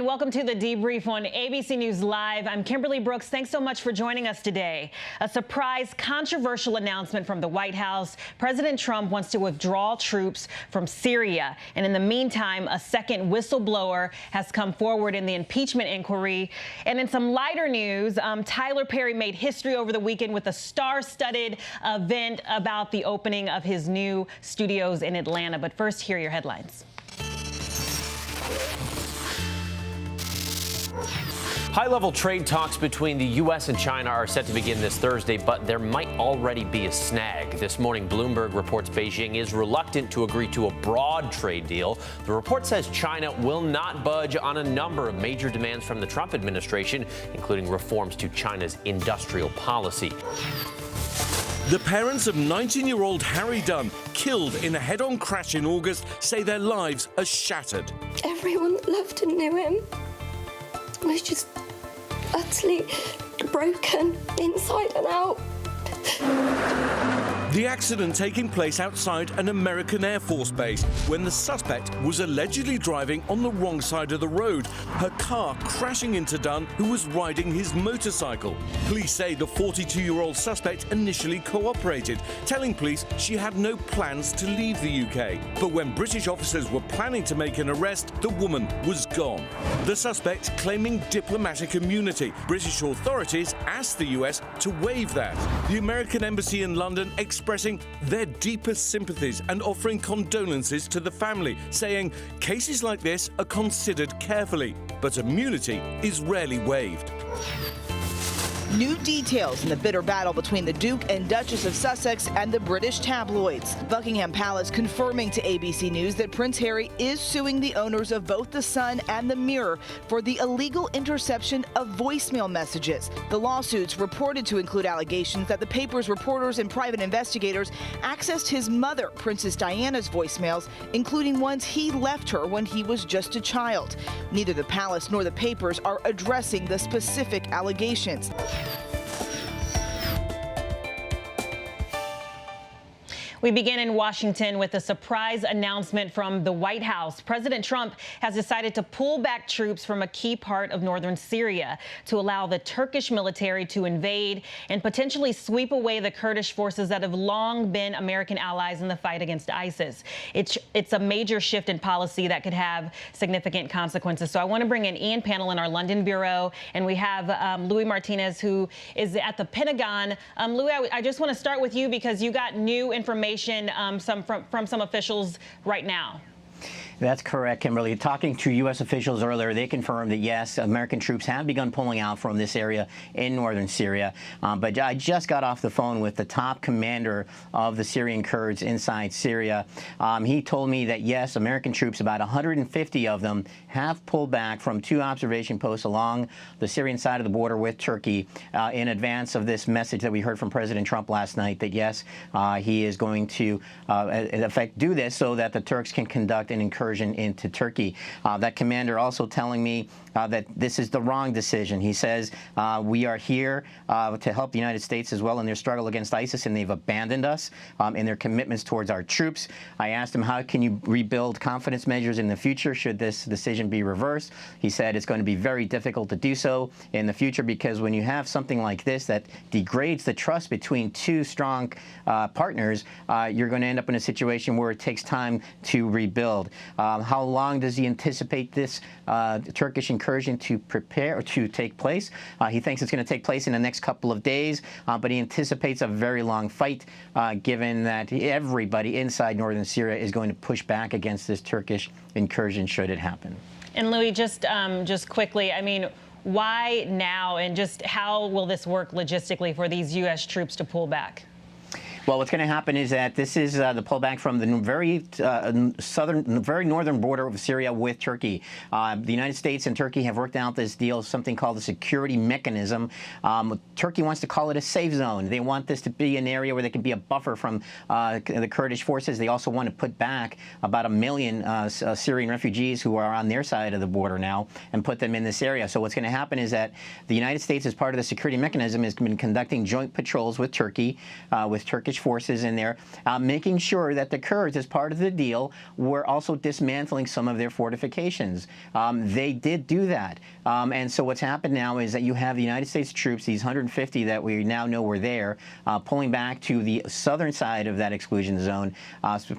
everyone. Welcome to the debrief on ABC News Live. I'm Kimberly Brooks. Thanks so much for joining us today. A surprise, controversial announcement from the White House. President Trump wants to withdraw troops from Syria. And in the meantime, a second whistleblower has come forward in the impeachment inquiry. And in some lighter news, Tyler Perry made history over the weekend with a star-studded event about the opening of his new studios in Atlanta. But first, here are your headlines. High-level trade talks between the U.S. and China are set to begin this Thursday, but there might already be a snag. This morning, Bloomberg reports Beijing is reluctant to agree to a broad trade deal. The report says China will not budge on a number of major demands from the Trump administration, including reforms to China's industrial policy. The parents of 19-year-old Harry Dunn, killed in a head-on crash in August, say their lives are shattered. Everyone that loved and knew him was just utterly broken inside and out. The accident taking place outside an American Air Force base when the suspect was allegedly driving on the wrong side of the road, her car crashing into Dunn, who was riding his motorcycle. Police say the 42-year-old suspect initially cooperated, telling police she had no plans to leave the UK. But when British officers were planning to make an arrest, the woman was gone. The suspect claiming diplomatic immunity. British authorities asked the US to waive that. The American embassy in London expressing their deepest sympathies and offering condolences to the family, saying cases like this are considered carefully, but immunity is rarely waived. New details in the bitter battle between the Duke and Duchess of Sussex and the British tabloids. Buckingham Palace confirming to ABC News that Prince Harry is suing the owners of both The Sun and The Mirror for the illegal interception of voicemail messages. The lawsuits reported to include allegations that the paper's reporters and private investigators accessed his mother, Princess Diana's voicemails, including ones he left her when he was just a child. Neither the palace nor the papers are addressing the specific allegations. We begin in Washington with a surprise announcement from the White House. President Trump has decided to pull back troops from a key part of northern Syria to allow the Turkish military to invade and potentially sweep away the Kurdish forces that have long been American allies in the fight against ISIS. It's a major shift in policy that could have significant consequences. So I want to bring in Ian Pannell in our London bureau, and we have Louis Martinez, who is at the Pentagon. Louis, I just want to start with you because you got new information from some officials right now. That's correct, Kimberly. Talking to U.S. officials earlier, they confirmed that, yes, American troops have begun pulling out from this area in northern Syria. But I just got off the phone with the top commander of the Syrian Kurds inside Syria. He told me that, yes, American troops, about 150 of them, have pulled back from 2 observation posts along the Syrian side of the border with Turkey in advance of this message that we heard from President Trump last night that, yes, he is going to, in effect, do this so that the Turks can conduct an incursion into Turkey. That commander also telling me that this is the wrong decision. He says, we are here to help the United States as well in their struggle against ISIS, and they've abandoned us in their commitments towards our troops. I asked him, how can you rebuild confidence measures in the future should this decision be reversed? He said it's going to be very difficult to do so in the future because when you have something like this that degrades the trust between 2 strong partners, you're going to end up in a situation where it takes time to rebuild. How long does he anticipate this Turkish incursion to prepare or to take place? He thinks it's going to take place in the next couple of days, but he anticipates a very long fight, given that everybody inside northern Syria is going to push back against this Turkish incursion should it happen. And Louis, just quickly, I mean, why now, and just how will this work logistically for these U.S. troops to pull back? Well, what's going to happen is that this is the pullback from the very northern border of Syria with Turkey. The United States and Turkey have worked out this deal, something called the security mechanism. Turkey wants to call it a safe zone. They want this to be an area where there can be a buffer from the Kurdish forces. They also want to put back about 1 million Syrian refugees who are on their side of the border now and put them in this area. So what's going to happen is that the United States, as part of the security mechanism, has been conducting joint patrols with Turkey, with Turkish Turkish forces in there, making sure that the Kurds, as part of the deal, were also dismantling some of their fortifications. They did do that. And so what's happened now is that you have the United States troops, these 150 that we now know were there, pulling back to the southern side of that exclusion zone.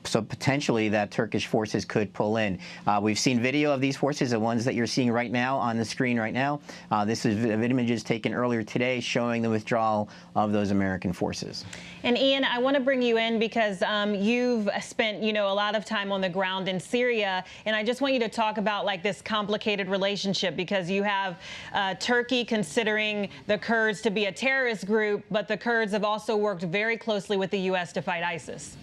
So potentially that Turkish forces could pull in. We've seen video of these forces, the ones that you're seeing right now on the screen right now. This is images taken earlier today showing the withdrawal of those American forces. And Ian, I want to bring you in because you've spent, a lot of time on the ground in Syria, and I just want you to talk about like this complicated relationship, because you have Turkey considering the Kurds to be a terrorist group, but the Kurds have also worked very closely with the U.S. to fight ISIS.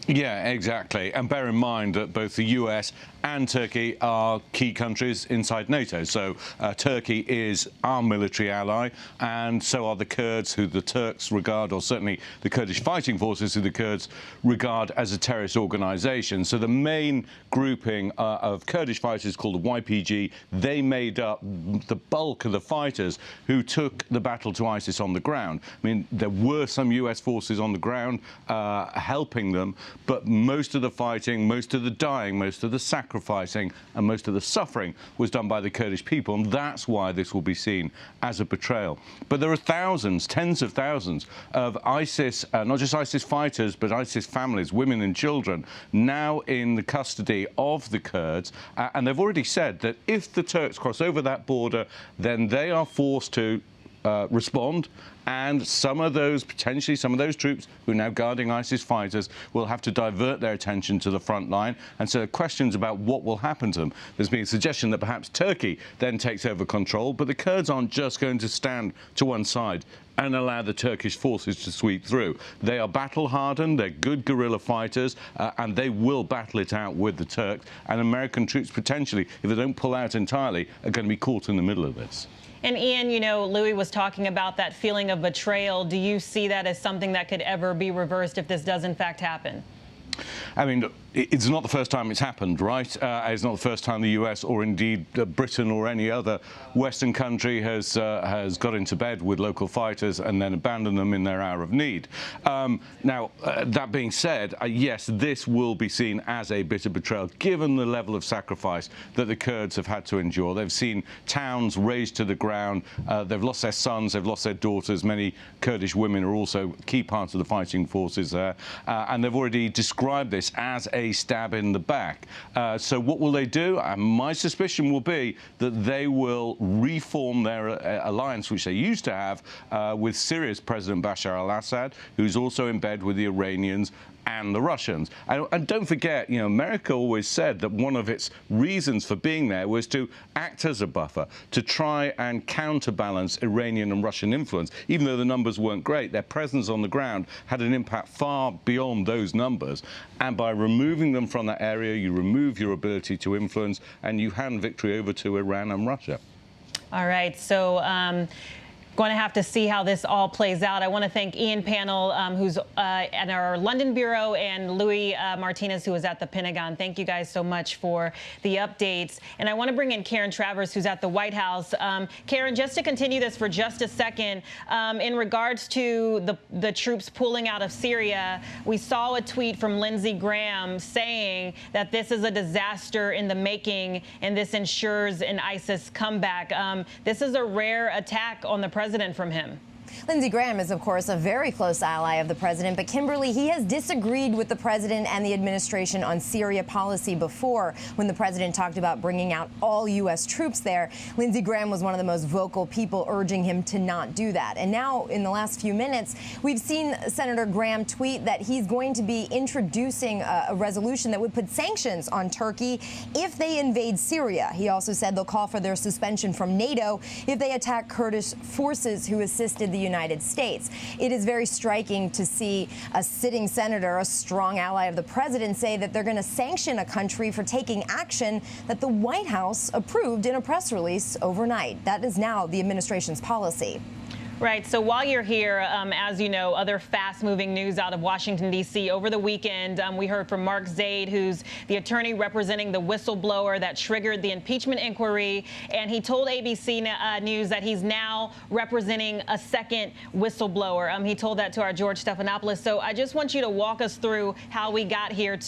Yeah, exactly. And bear in mind that both the US and Turkey are key countries inside NATO. So Turkey is our military ally, and so are the Kurds, who the Turks regard, or certainly the Kurdish fighting forces, who the Kurds regard as a terrorist organization. So the main grouping of Kurdish fighters, called the YPG, they made up the bulk of the fighters who took the battle to ISIS on the ground. I mean, there were some US forces on the ground helping them, but most of the fighting, most of the dying, most of the sacrificing, and most of the suffering was done by the Kurdish people, and that's why this will be seen as a betrayal. But there are thousands, tens of thousands of ISIS, not just ISIS fighters, but ISIS families, women and children, now in the custody of the Kurds, and they've already said that if the Turks cross over that border, then they are forced to respond, and potentially some of those troops who are now guarding ISIS fighters will have to divert their attention to the front line. And so questions about what will happen to them. There's been a suggestion that perhaps Turkey then takes over control, but the Kurds aren't just going to stand to one side and allow the Turkish forces to sweep through. They are battle-hardened, they're good guerrilla fighters, and they will battle it out with the Turks. And American troops potentially, if they don't pull out entirely, are going to be caught in the middle of this. And Ian, Louis was talking about that feeling of betrayal. Do you see that as something that could ever be reversed if this does in fact happen? I mean, it's not the first time it's happened, right? It's not the first time the US, or indeed Britain or any other Western country has got into bed with local fighters and then abandoned them in their hour of need. Now, that being said, yes, this will be seen as a bitter betrayal, given the level of sacrifice that the Kurds have had to endure. They've seen towns razed to the ground. They've lost their sons, they've lost their daughters. Many Kurdish women are also key parts of the fighting forces there. And they've already described this as a stab in the back. So what will they do? My suspicion will be that they will reform their alliance, which they used to have with Syria's President Bashar al-Assad, who's also in bed with the Iranians and the Russians. And don't forget, America always said that one of its reasons for being there was to act as a buffer, to try and counterbalance Iranian and Russian influence. Even though the numbers weren't great, their presence on the ground had an impact far beyond those numbers. And by removing them from that area, you remove your ability to influence, and you hand victory over to Iran and Russia. All right, so going to have to see how this all plays out. I want to thank Ian Pannell, who's at our London bureau, and Louis Martinez, who is at the Pentagon. Thank you guys so much for the updates. And I want to bring in Karen Travers, who's at the White House. Karen, just to continue this for just a second, in regards to the troops pulling out of Syria, we saw a tweet from Lindsey Graham saying that this is a disaster in the making, and this ensures an ISIS comeback. This is a rare attack on the president from him. Lindsey Graham is, of course, a very close ally of the president, but Kimberly, he has disagreed with the president and the administration on Syria policy before. When the president talked about bringing out all U.S. troops there, Lindsey Graham was one of the most vocal people urging him to not do that. And now, in the last few minutes, we've seen Senator Graham tweet that he's going to be introducing a resolution that would put sanctions on Turkey if they invade Syria. He also said they'll call for their suspension from NATO if they attack Kurdish forces who assisted the United States. It is very striking to see a sitting senator, a strong ally of the president, say that they're going to sanction a country for taking action that the White House approved in a press release overnight. That is now the administration's policy. Right. So while you're here, as you know, other fast-moving news out of Washington, D.C. over the weekend, we heard from Mark Zaid, who's the attorney representing the whistleblower that triggered the impeachment inquiry. And he told ABC News that he's now representing a second whistleblower. He told that to our George Stephanopoulos. So I just want you to walk us through how we got here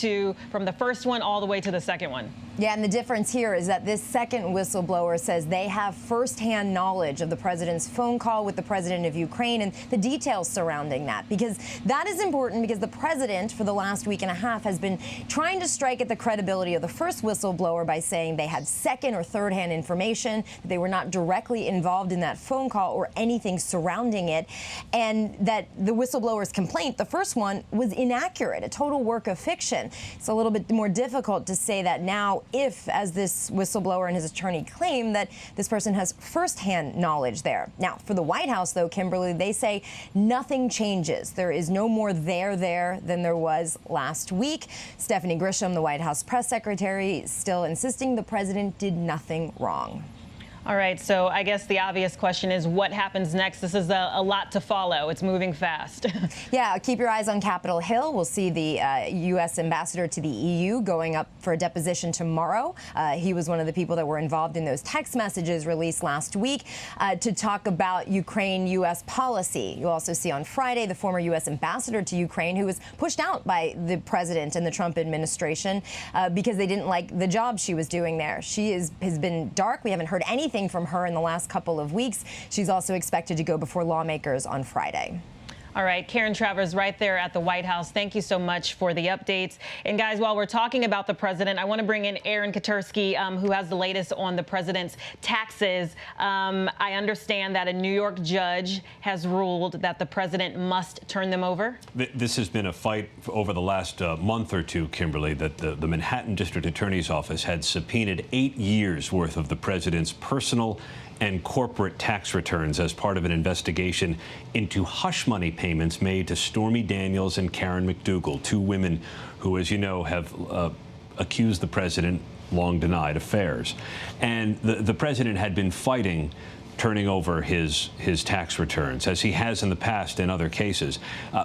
from the first one all the way to the second one. Yeah, and the difference here is that this second whistleblower says they have firsthand knowledge of the president's phone call with the president of Ukraine and the details surrounding that, because that is important, because the president for the last week and a half has been trying to strike at the credibility of the first whistleblower by saying they had second or third hand information, that they were not directly involved in that phone call or anything surrounding it, and that the whistleblower's complaint, the first one, was inaccurate, a total work of fiction. It's a little bit more difficult to say that now, if, as this whistleblower and his attorney claim, that this person has firsthand knowledge there. Now, for the White House, though, Kimberly, they say nothing changes. There is no more there than there was last week. Stephanie Grisham, the White House press secretary, still insisting the president did nothing wrong. All right, so I guess the obvious question is what happens next? This is a lot to follow. It's moving fast. Yeah, keep your eyes on Capitol Hill. We'll see the U.S. ambassador to the EU going up for a deposition tomorrow. He was one of the people that were involved in those text messages released last week to talk about Ukraine-U.S. policy. You'll also see on Friday the former U.S. ambassador to Ukraine, who was pushed out by the president and the Trump administration because they didn't like the job she was doing there. She has been dark. We haven't heard anything from her in the last couple of weeks. She's also expected to go before lawmakers on Friday. All right, Karen Travers right there at the White House. Thank you so much for the updates. And guys, while we're talking about the president, I want to bring in Aaron Katersky, who has the latest on the president's taxes. I understand that a New York judge has ruled that the president must turn them over. This has been a fight over the last month or two, Kimberly, that the Manhattan District Attorney's Office had subpoenaed 8 years worth of the president's personal and corporate tax returns as part of an investigation into hush money payments made to Stormy Daniels and Karen McDougal, two women who, as you know, have accused the president, long denied, affairs. And the president had been fighting turning over his tax returns, as he has in the past in other cases.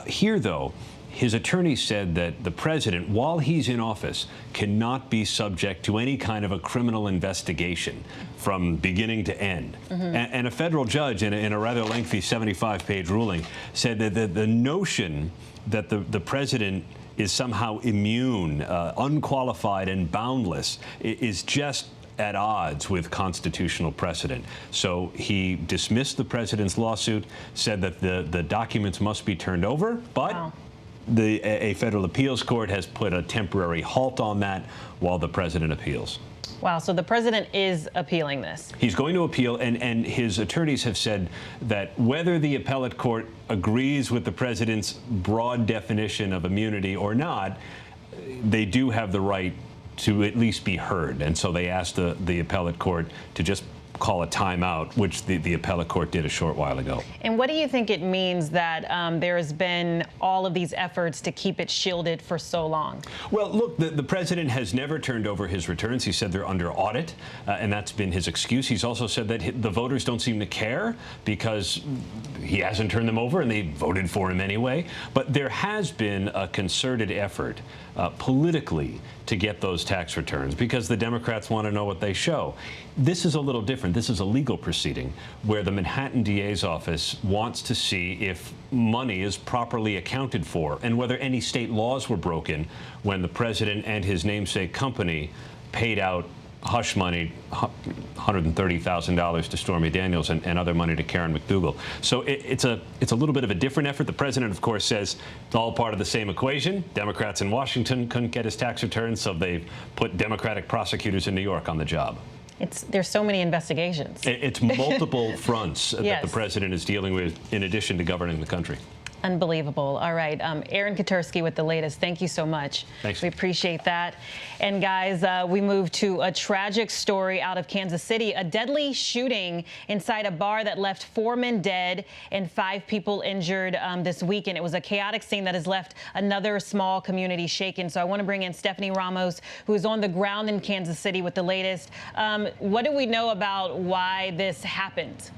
Here, though, his attorney said that the president, while he's in office, cannot be subject to any kind of a criminal investigation from beginning to end. And a federal judge, in a rather lengthy 75-page ruling, said that the notion that the president is somehow immune, unqualified, and boundless is just at odds with constitutional precedent. So he dismissed the president's lawsuit, said that the documents must be turned over, but wow. A federal appeals court has put a temporary halt on that while the president appeals. Wow, so the president is appealing this. He's going to appeal, and his attorneys have said that whether the appellate court agrees with the president's broad definition of immunity or not, they do have the right to at least be heard. And so they asked the appellate court to just call a timeout, which the appellate court did a short while ago. And what do you think it means that there has been all of these efforts to keep it shielded for so long? Well, look, the president has never turned over his returns. He said they're under audit, and that's been his excuse. He's also said that the voters don't seem to care because he hasn't turned them over and they voted for him anyway. But there has been a concerted effort politically to get those tax returns because the Democrats want to know what they show. This is a little different. This is a legal proceeding where the Manhattan DA's office wants to see if money is properly accounted for and whether any state laws were broken when the president and his namesake company paid out hush money, $130,000 to Stormy Daniels and other money to Karen McDougal. So it's a little bit of a different effort. The president, of course, says it's all part of the same equation. Democrats in Washington couldn't get his tax returns, so they've put Democratic prosecutors in New York on the job. There's so many investigations. It's multiple fronts yes. that the president is dealing with in addition to governing the country. Unbelievable. All right. Aaron Katersky with the latest. Thank you so much. Thanks. We appreciate that. And guys, we move to a tragic story out of Kansas City. A deadly shooting inside a bar that left 4 men dead and 5 people injured this weekend. It was a chaotic scene that has left another small community shaken. So I want to bring in Stephanie Ramos, who is on the ground in Kansas City with the latest. What do we know about why this happened?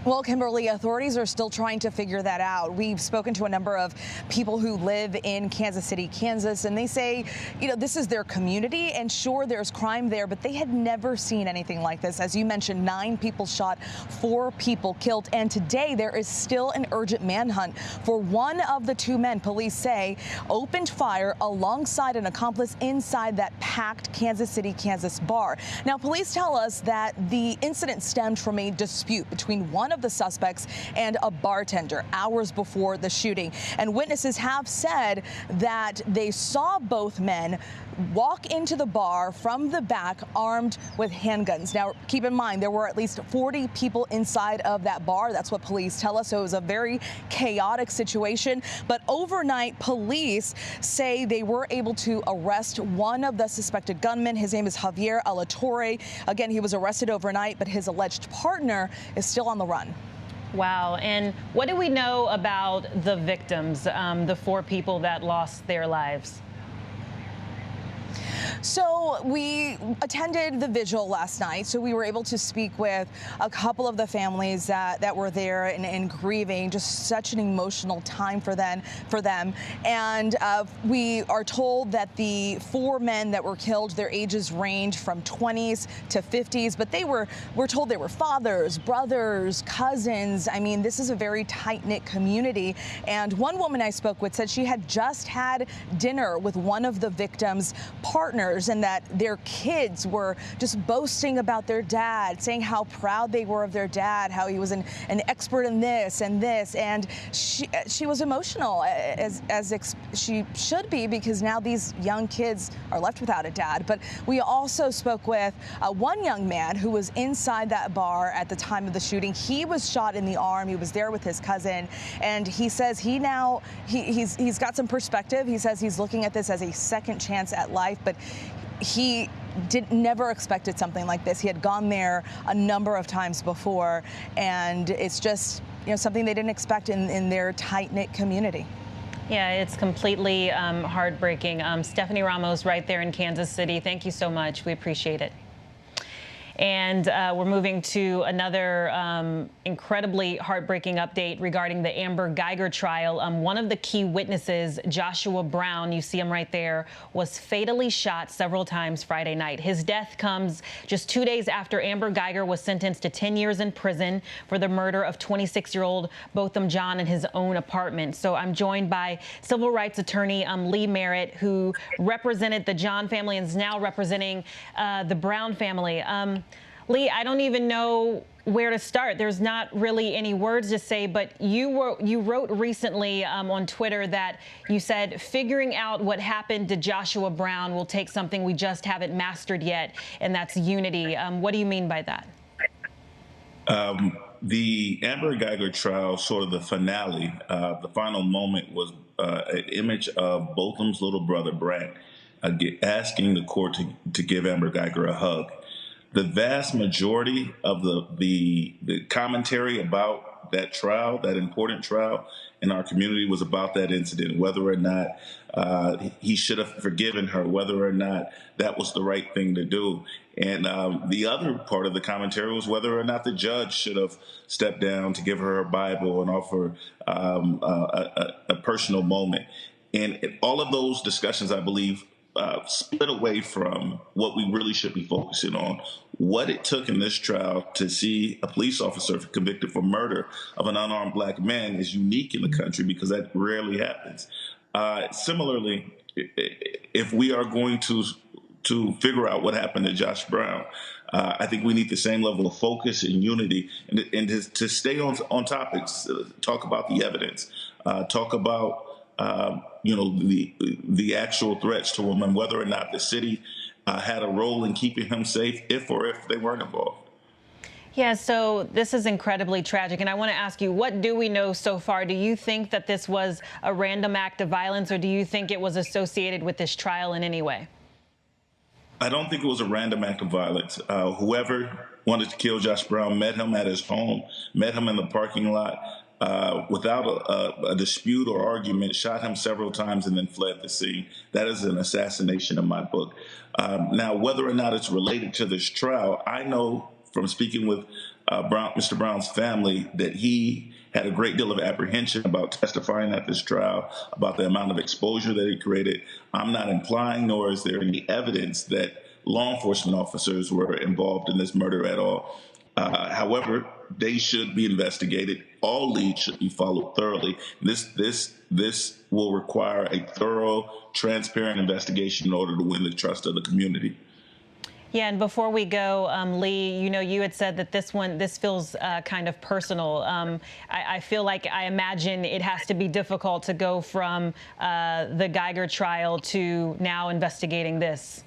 Well, Kimberly, authorities are still trying to figure that out. We've spoken to a number of people who live in Kansas City, Kansas, and they say, you know, this is their community, and sure, there's crime there, but they had never seen anything like this. As you mentioned, 9 people shot, 4 people killed, and today there is still an urgent manhunt for one of the 2 men, police say, opened fire alongside an accomplice inside that packed Kansas City, Kansas bar. Now, police tell us that the incident stemmed from a dispute between one of the suspects and a bartender hours before the shooting. And witnesses have said that they saw both men walk into the bar from the back armed with handguns. Now, keep in mind, there were at least 40 people inside of that bar. That's what police tell us. So it was a very chaotic situation. But overnight, police say they were able to arrest one of the suspected gunmen. His name is Javier Alatorre. Again, he was arrested overnight, but his alleged partner is still on the run. Wow. And what do we know about the victims, the 4 people that lost their lives? So we attended the vigil last night, so we were able to speak with a couple of the families that were there and grieving. Just such an emotional time for them. And we are told that the 4 men that were killed, their ages range from 20s to 50s, but we're told they were fathers, brothers, cousins. I mean, this is a very tight-knit community. And one woman I spoke with said she had just had dinner with one of the victims' partners, and that their kids were just boasting about their dad, saying how proud they were of their dad, how he was an expert in this and this. And she was emotional, as she should be, because now these young kids are left without a dad. But we also spoke with one young man who was inside that bar at the time of the shooting. He was shot in the arm. He was there with his cousin, and he says he's got some perspective. He says he's looking at this as a second chance at life, but he never expected something like this. He had gone there a number of times before, and it's just, you know, something they didn't expect in their tight-knit community. Yeah, it's completely heartbreaking. Stephanie Ramos right there in Kansas City. Thank you so much. We appreciate it. And we're moving to another incredibly heartbreaking update regarding the Amber Guyger trial. One of the key witnesses, Joshua Brown, you see him right there, was fatally shot several times Friday night. His death comes just 2 days after Amber Guyger was sentenced to 10 years in prison for the murder of 26-year-old Botham Jean in his own apartment. So I'm joined by civil rights attorney Lee Merritt, who represented the Jean family and is now representing the Brown family. Lee, I don't even know where to start. There's not really any words to say, but you wrote recently on Twitter that you said figuring out what happened to Joshua Brown will take something we just haven't mastered yet, and that's unity. What do you mean by that? The Amber Guyger trial, sort of the finale, the final moment was an image of Botham's little brother, Brant, asking the court to give Amber Guyger a hug. The vast majority of the commentary about that trial, that important trial in our community, was about that incident, whether or not he should have forgiven her, whether or not that was the right thing to do. And the other part of the commentary was whether or not the judge should have stepped down to give her a Bible and offer a personal moment. And all of those discussions, I believe, split away from what we really should be focusing on. What it took in this trial to see a police officer convicted for murder of an unarmed black man is unique in the country, because that rarely happens. Similarly, if we are going to figure out what happened to Josh Brown, I think we need the same level of focus and unity, and to stay on topics, talk about the evidence, talk about the actual threats to him, and whether or not the city had a role in keeping him safe, if they weren't involved. Yeah, so this is incredibly tragic, and I want to ask you, what do we know so far? Do you think that this was a random act of violence, or do you think it was associated with this trial in any way? I don't think it was a random act of violence. Whoever wanted to kill Josh Brown met him at his home, met him in the parking lot, without a dispute or argument, shot him several times, and then fled the scene. That is an assassination in my book. Now, whether or not it's related to this trial, I know from speaking with Mr. Brown's family that he had a great deal of apprehension about testifying at this trial, about the amount of exposure that he created. I'm not implying, nor is there any evidence that law enforcement officers were involved in this murder at all. However, they should be investigated. All leads should be followed thoroughly. This will require a thorough, transparent investigation in order to win the trust of the community. Yeah, and before we go, Lee, you had said that this feels kind of personal. I feel like, I imagine it has to be difficult to go from the Geiger trial to now investigating this.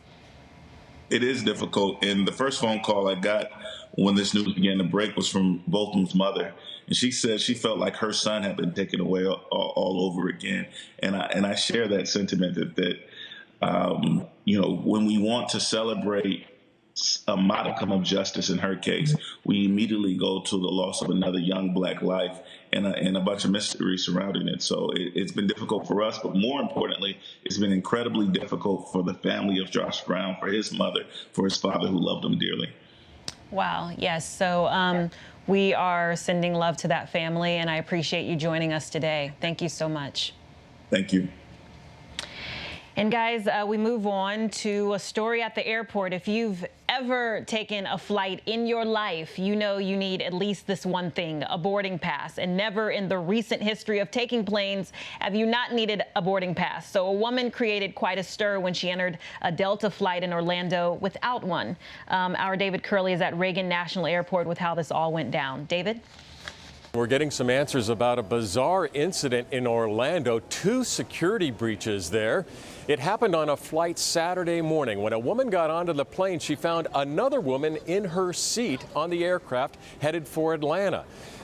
It is difficult, and the first phone call I got when this news began to break was from Bolton's mother, and she said she felt like her son had been taken away all over again. And I share that sentiment that when we want to celebrate a modicum of justice in her case, we immediately go to the loss of another young Black life and a bunch of mystery surrounding it. So it's been difficult for us, but more importantly, it's been incredibly difficult for the family of Josh Brown, for his mother, for his father who loved him dearly. Wow. Yes. So we are sending love to that family, and I appreciate you joining us today. Thank you so much. Thank you. And guys, we move on to a story at the airport. If you've ever taken a flight in your life, you know you need at least this one thing, a boarding pass. And never in the recent history of taking planes have you not needed a boarding pass. So a woman created quite a stir when she entered a Delta flight in Orlando without one. Our David Curley is at Reagan National Airport with how this all went down. David? We're getting some answers about a bizarre incident in Orlando, 2 security breaches there. It happened on a flight Saturday morning. When a woman got onto the plane, she found another woman in her seat on the aircraft headed for Atlanta.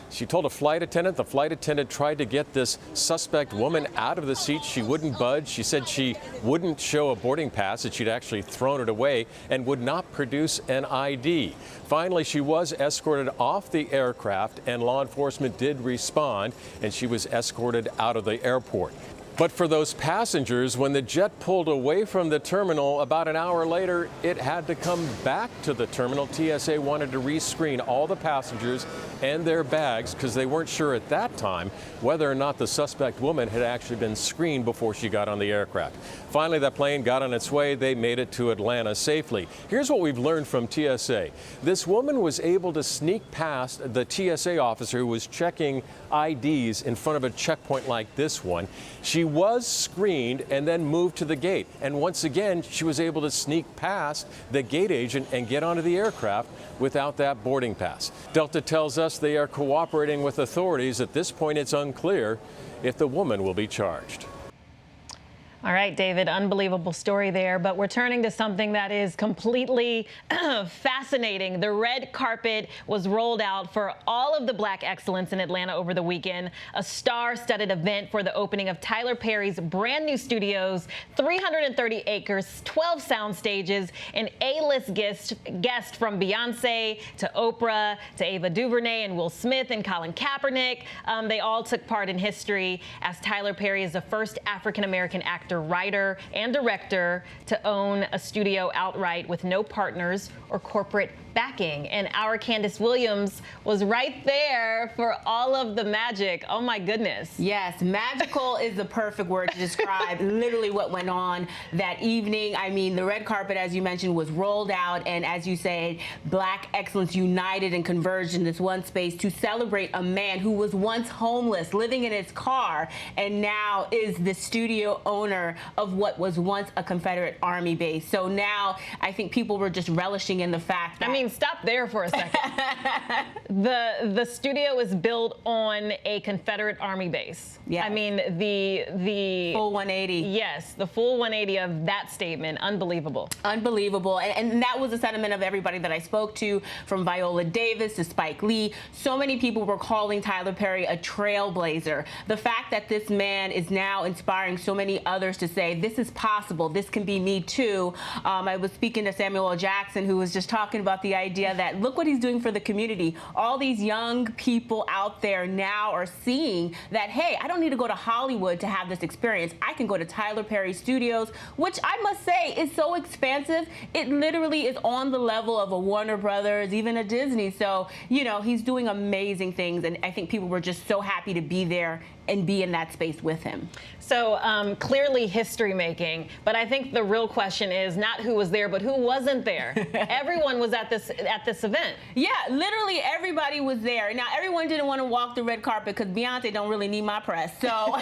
She told a flight attendant. The flight attendant tried to get this suspect woman out of the seat. She wouldn't budge. She said she wouldn't show a boarding pass, that she'd actually thrown it away, and would not produce an ID. Finally, she was escorted off the aircraft, and law enforcement did respond, and she was escorted out of the airport. But for those passengers, when the jet pulled away from the terminal about an hour later, it had to come back to the terminal. TSA wanted to rescreen all the passengers and their bags because they weren't sure at that time whether or not the suspect woman had actually been screened before she got on the aircraft. Finally, that plane got on its way. They made it to Atlanta safely. Here's what we've learned from TSA. This woman was able to sneak past the TSA officer who was checking IDs in front of a checkpoint like this one. She was screened and then moved to the gate. And once again, she was able to sneak past the gate agent and get onto the aircraft without that boarding pass. Delta tells us they are cooperating with authorities. At this point, it's unclear if the woman will be charged. All right, David, unbelievable story there, but we're turning to something that is completely fascinating. The red carpet was rolled out for all of the Black excellence in Atlanta over the weekend, a star-studded event for the opening of Tyler Perry's brand new studios, 330 acres, 12 sound stages, an A-list guest from Beyonce to Oprah to Ava DuVernay and Will Smith and Colin Kaepernick. They all took part in history, as Tyler Perry is the first African-American actor, writer, and director to own a studio outright with no partners or corporate backing. And our Candace Williams was right there for all of the magic. Oh my goodness. Yes, magical is the perfect word to describe literally what went on that evening. I mean, the red carpet, as you mentioned, was rolled out, and as you say, Black excellence united and converged in this one space to celebrate a man who was once homeless, living in his car, and now is the studio owner of what was once a Confederate Army base. So now I think people were just relishing in the fact that, I mean, stop there for a second. The studio is built on a Confederate Army base. Yeah. I mean, the full 180. Yes, the full 180 of that statement. Unbelievable. Unbelievable. And that was the sentiment of everybody that I spoke to, from Viola Davis to Spike Lee. So many people were calling Tyler Perry a trailblazer. The fact that this man is now inspiring so many others to say, this is possible, this can be me too. I was speaking to Samuel L. Jackson, who was just talking about the the idea that look what he's doing for the community. All these young people out there now are seeing that, hey, I don't need to go to Hollywood to have this experience. I can go to Tyler Perry Studios, which I must say is so expansive. It literally is on the level of a Warner Brothers, even a Disney. So, you know, he's doing amazing things, and I think people were just so happy to be there and be in that space with him. So clearly history making, but I think the real question is not who was there, but who wasn't there. Everyone was at this event. Yeah, literally everybody was there. Now everyone didn't want to walk the red carpet because Beyonce don't really need my press, so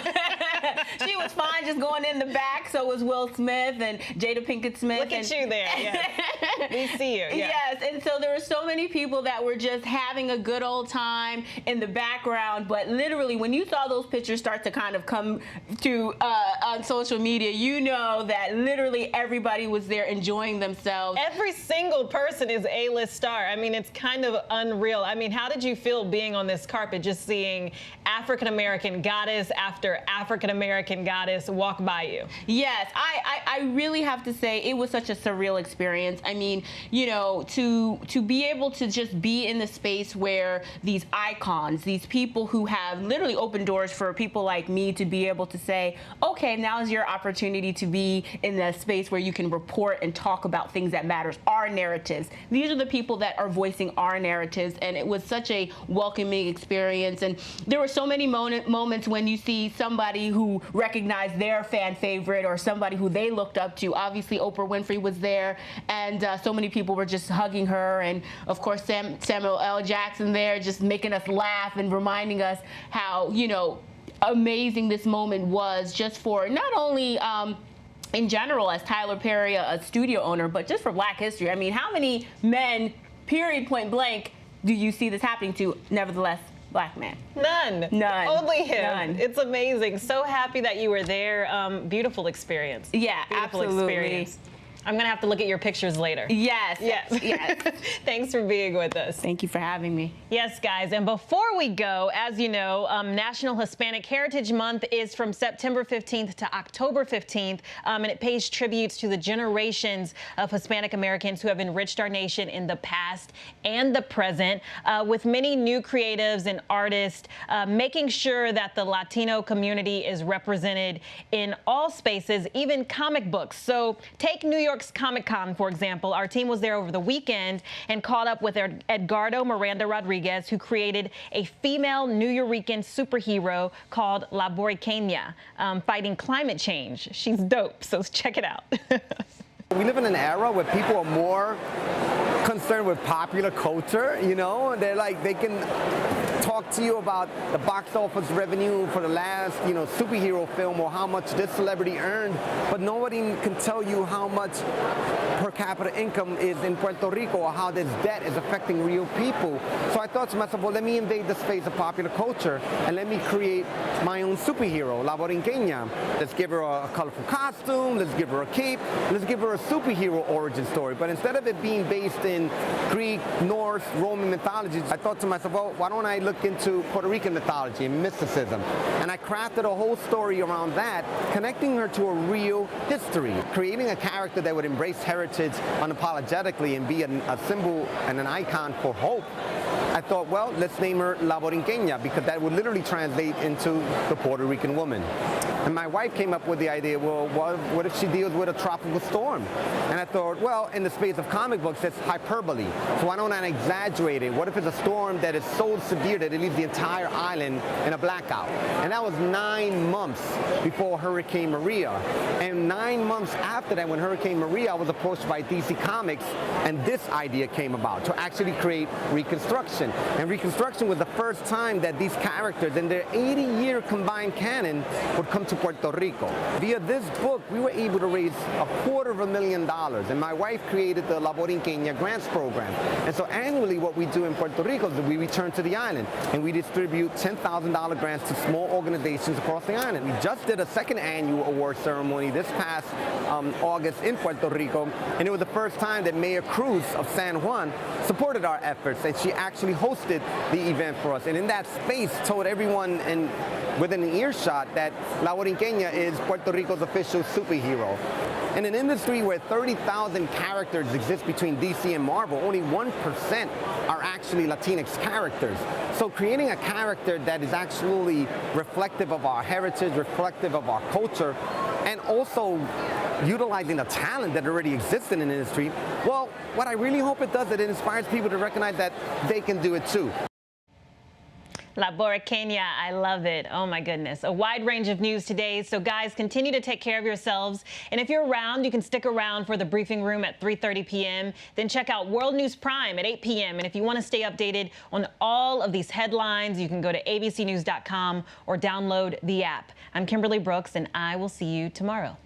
she was fine just going in the back. So was Will Smith and Jada Pinkett Smith. Look at you there. Yeah. We see you. Yeah. Yes, and so there were so many people that were just having a good old time in the background, but literally when you saw those pictures start to kind of come to on social media, you know that literally everybody was there enjoying themselves. Every single person is A-list star. I mean, it's kind of unreal. I mean, how did you feel being on this carpet, just seeing African-American goddess after African-American goddess walk by you? Yes, I really have to say it was such a surreal experience. I mean, you know, to be able to just be in the space where these icons, these people who have literally opened doors for people like me to be able to say, okay, now is your opportunity to be in the space where you can report and talk about things that matters, our narratives. These are the people that are voicing our narratives, and it was such a welcoming experience. And there were so many moments when you see somebody who recognized their fan favorite or somebody who they looked up to. Obviously, Oprah Winfrey was there, and so many people were just hugging her, and of course Samuel L. Jackson there just making us laugh and reminding us how, you know, amazing this moment was, just for not only in general as Tyler Perry, a studio owner, but just for Black history. I mean, how many men, period, point blank, do you see this happening to? Nevertheless, Black man. None. None. Only him. None. It's amazing. So happy that you were there. Beautiful experience. Yeah, beautiful absolutely. experience. I'm going to have to look at your pictures later. Yes. Yes. Yes. Thanks for being with us. Thank you for having me. Yes, guys. And before we go, as you know, National Hispanic Heritage Month is from September 15th to October 15th, and it pays tributes to the generations of Hispanic Americans who have enriched our nation in the past and the present, with many new creatives and artists making sure that the Latino community is represented in all spaces, even comic books. So take New York's Comic-Con, for example. Our team was there over the weekend and caught up with Edgardo Miranda Rodriguez, who created a female Nuyorican superhero called La Boricua, fighting climate change. She's dope, so check it out. We live in an era where people are more concerned with popular culture, you know? They're like, they can talk to you about the box office revenue for the last, you know, superhero film or how much this celebrity earned, but nobody can tell you how much per capita income is in Puerto Rico or how this debt is affecting real people. So I thought to myself, well, let me invade the space of popular culture and let me create my own superhero, La Boricua. Let's give her a colorful costume, let's give her a cape, let's give her a superhero origin story. But instead of it being based in Greek, Norse, Roman mythology, I thought to myself, well, why don't I look into Puerto Rican mythology and mysticism? And I crafted a whole story around that, connecting her to a real history, creating a character that would embrace heritage unapologetically and be a symbol and an icon for hope. I thought, well, let's name her La Boricua, because that would literally translate into the Puerto Rican woman. And my wife came up with the idea, well, what if she deals with a tropical storm? And I thought, well, in the space of comic books, that's hyperbole. So why don't I exaggerate it? What if it's a storm that is so severe that it leaves the entire island in a blackout? And that was 9 months before Hurricane Maria. And 9 months after that, when Hurricane Maria, I was approached by DC Comics, and this idea came about, to actually create Reconstruction. And Reconstruction was the first time that these characters in their 80-year combined canon would come to Puerto Rico. Via this book, we were able to raise $250,000, and my wife created the La Boricua Grants Program. And so annually, what we do in Puerto Rico is we return to the island, and we distribute $10,000 grants to small organizations across the island. We just did a second annual award ceremony this past August in Puerto Rico, and it was the first time that Mayor Cruz of San Juan supported our efforts, and she actually hosted the event for us. And in that space, told everyone within an earshot that La Borinqueña is Puerto Rico's official superhero. In an industry where 30,000 characters exist between DC and Marvel, only 1% are actually Latinx characters. So creating a character that is actually reflective of our heritage, reflective of our culture, and also utilizing the talent that already exists in an industry, well, what I really hope it does is it inspires people to recognize that they can do it too. La Borinqueña, I love it. Oh my goodness. A wide range of news today. So guys, continue to take care of yourselves. And if you're around, you can stick around for the briefing room at 3:30 p.m. Then check out World News Prime at 8 p.m. And if you want to stay updated on all of these headlines, you can go to abcnews.com or download the app. I'm Kimberly Brooks, and I will see you tomorrow.